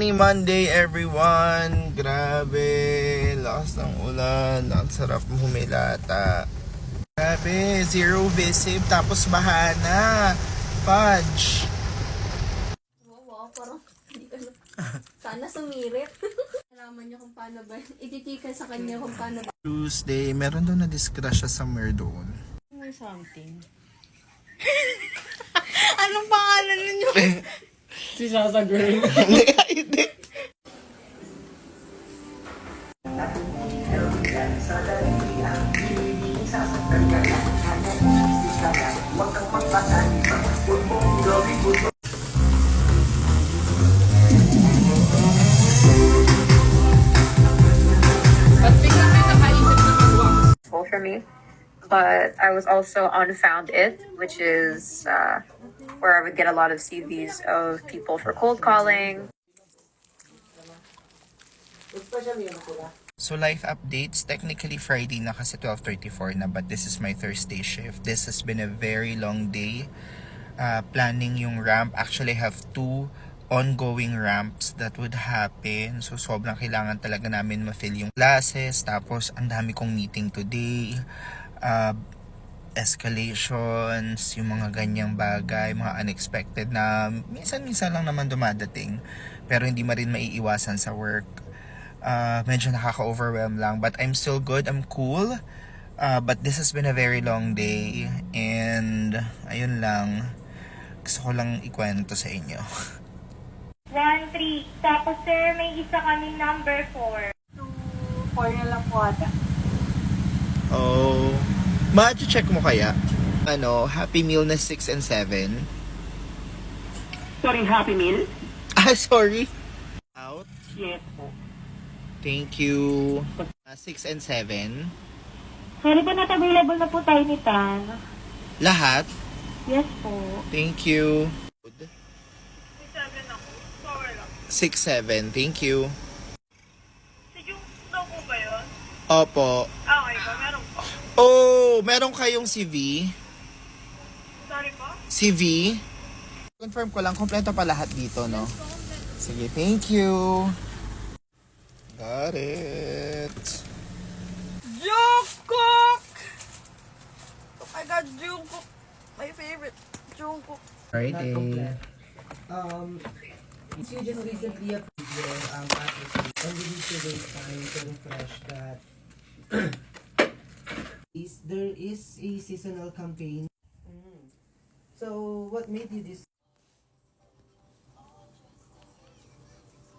Happy Monday everyone! Grabe, lakas ng ulan, ang sarap humilata. Grabe, zero visib, tapos baha na. Fudge! Wow, parang hindi ka sana sumirit. Nalaman niyo kung paano ba. Ititika sa kanya kung paano ba. Tuesday, meron doon na disgrasya somewhere doon. May something. Anong pangalan ninyo? Si Sasa Girl. Hindi. For me, but I was also on Found It, which is where I would get a lot of CVs of people for cold calling. So life updates, technically Friday na kasi 12:34 na, but this is my Thursday shift. This has been a very long day. Planning yung ramp. Actually I have 2 ongoing ramps that would happen. So sobrang kailangan talaga namin ma-fill yung classes. Tapos ang dami kong meeting today. Escalations, yung mga ganyang bagay, mga unexpected na minsan-minsan lang naman dumadating. Pero hindi ma rin maiiwasan sa work. Medyo nakaka-overwhelm lang. But I'm still good. I'm cool. But this has been a very long day. And ayun lang. Gusto ko lang ikwento sa inyo. 1-3. Tapos sir, may isa kaming number 4. 4 na lang po ata. Oh. Ma-check mo kaya? Happy Meal na 6 and 7. Sorry, Happy Meal? Sorry. Out. Yes po. Thank you. 6 and 7. Sorry po, not available na po tayo ni Tan. Lahat. Yes po. Thank you. 6-7. Thank you. Sige, daw po ba yun? Opo. Okay po, meron po. Oh, meron kayong CV? Sorry po? CV? Confirm ko lang, kompleto pa lahat dito, no? Sige, thank you. Got it. Jungkook! I got Jungkook. My favorite. Jungkook. Friday. Sujan recently approved your application and we need to wait time to refresh that. There is a seasonal campaign. So what made you this?